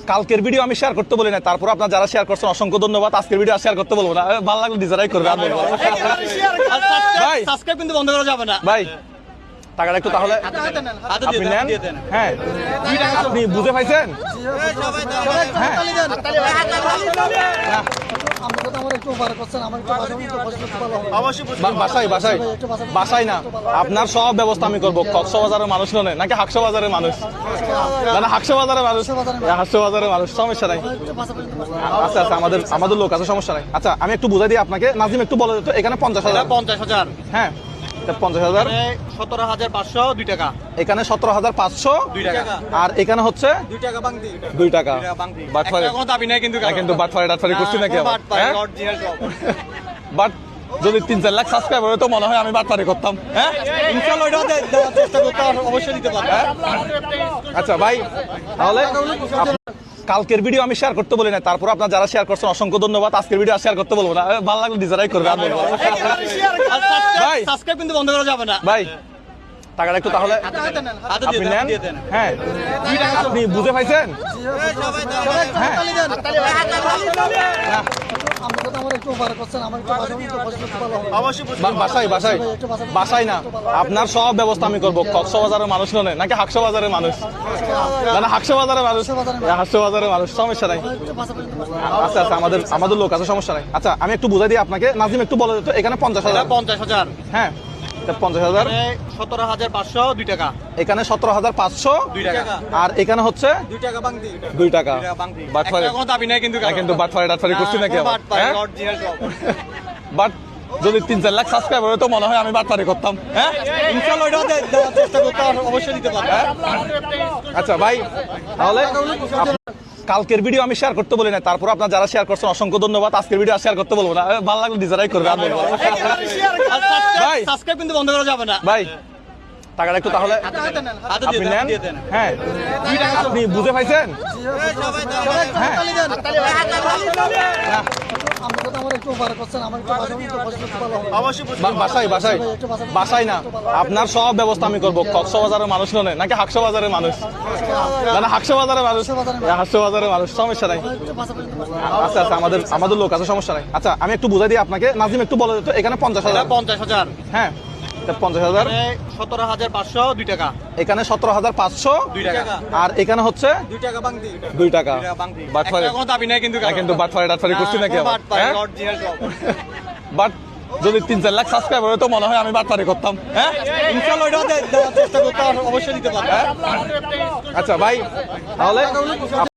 কালকের ভিডিও আমি শেয়ার করতে বলি না, তারপর আপনারা যারা শেয়ার করছেন অসংখ্য ধন্যবাদ। আজকের ভিডিও শেয়ার করতে বলবো না, ভালো লাগলে ডিজারাই করবে। ভাই সাবস্ক্রাইব কিন্তু বন্ধ করা যাবে না ভাই টাকাটা একটু তাহলে আপনি নেন। হ্যাঁ আপনি বুঝে পাইছেন? হ্যাঁ বাসায় বাসায় বাসায় না, আপনার সব ব্যবস্থা আমি করবো। কক্সবাজারের মানুষ নয় নাকি হাকশো বাজারের মানুষ? না হাকশো বাজারের মানুষ, হাকশো বাজারের মানুষ, সমস্যা নাই। আচ্ছা আচ্ছা আমাদের লোক আছে, সমস্যা নাই। আচ্ছা আমি একটু বুঝাই দিই আপনাকে, নাজিম একটু বলে দিত। এখানে 50,000। 50,000। হ্যাঁ 50,000। 17,502 টাকা। এখানে 17,502 টাকা। আর এখানে হচ্ছে 2 টাকা বাংতি। 2 টাকা। বাটফারে কোনো দাবি নাই কিন্তু, কিন্তু বাটফারে টাটফারে করছি নাকি আবার? হ্যাঁ অরিজিনাল সব। বাট যদি 3-4 লাখ সাবস্ক্রাইবার হতো মনে হয় আমি বাটফারে করতাম। হ্যাঁ ইনশাআল্লাহ এটা দেওয়ার চেষ্টা করতে অবশ্যই দিতে পারবো। আচ্ছা ভাই তাহলে কালকের ভিডিও আমি শেয়ার করতে বলি না, তারপর আপনারা যারা শেয়ার করছেন অসংখ্য ধন্যবাদ। আজকের ভিডিও শেয়ার করতে বলবো না, ভালো লাগলে ডিজারাই করবে। ভাই সাবস্ক্রাইব কিন্তু বন্ধ করা যাবে না ভাই টাকাটা একটু তাহলে আপনি নেন। হ্যাঁ আপনি বুঝে পাইছেন? হ্যাঁ বাসায় বাসায় বাসায় না, আপনার সব ব্যবস্থা আমি করবো। কক্সবাজারের মানুষ নয় নাকি হাকশো বাজারের মানুষ? না হাকশো বাজারের মানুষ, হাকশো বাজারের মানুষ, সমস্যা নাই। আচ্ছা আচ্ছা আমাদের লোক আছে, সমস্যা নাই। আচ্ছা আমি একটু বুঝাই দিই আপনাকে, নাজিম একটু বলে দিত। এখানে 50,000। 50,000। হ্যাঁ 50,000। 17,502 টাকা। এখানে 17,502 টাকা। আর এখানে হচ্ছে 2 টাকা বাংতি। 2 টাকা। বাটফারে কোনো দাবি নাই কিন্তু, কিন্তু বাটফারে টাটফারে করছি নাকি আবার? হ্যাঁ অরিজিনাল সব। বাট যদি 3-4 লাখ সাবস্ক্রাইবার হতো মনে হয় আমি বাটফারে করতাম। হ্যাঁ ইনশাআল্লাহ এটা দেওয়ার চেষ্টা করতে অবশ্যই দিতে পারবো। আচ্ছা ভাই তাহলে কালকের ভিডিও আমি শেয়ার করতে বলি না, তারপর আপনারা যারা শেয়ার করছেন অসংখ্য ধন্যবাদ। আজকের ভিডিও শেয়ার করতে বলবো না, ভালো লাগলে ডিজারাই করবে। ভাই সাবস্ক্রাইব কিন্তু বন্ধ করা যাবে না ভাই টাকাটা একটু তাহলে আপনি নেন। হ্যাঁ আপনি বুঝে পাইছেন? হ্যাঁ বাসায় বাসায় বাসায় না, আপনার সব ব্যবস্থা আমি করবো। কক্সবাজারের মানুষ নয় নাকি হাকশো বাজারের মানুষ? না হাকশো বাজারের মানুষ, হাকশো বাজারের মানুষ, সমস্যা নাই। আচ্ছা আচ্ছা আমাদের লোক আছে, সমস্যা নাই। আচ্ছা আমি একটু বুঝাই দিই আপনাকে, নাজিম একটু বলে দিত। এখানে 50,000। 50,000। হ্যাঁ 50,000। 17,502 টাকা। এখানে 17,502 টাকা। আর এখানে হচ্ছে 2 টাকা বাংতি। 2 টাকা। বাটফারে কোনো দাবি নাই কিন্তু, কিন্তু বাটফারে টাটফারে করছি নাকি আবার? হ্যাঁ অরিজিনাল সব। বাট যদি 3-4 লাখ সাবস্ক্রাইবার হতো মনে হয় আমি বাটফারে করতাম। হ্যাঁ ইনশাআল্লাহ এটা দেওয়ার চেষ্টা করতে অবশ্যই দিতে পারবো। আচ্ছা ভাই তাহলে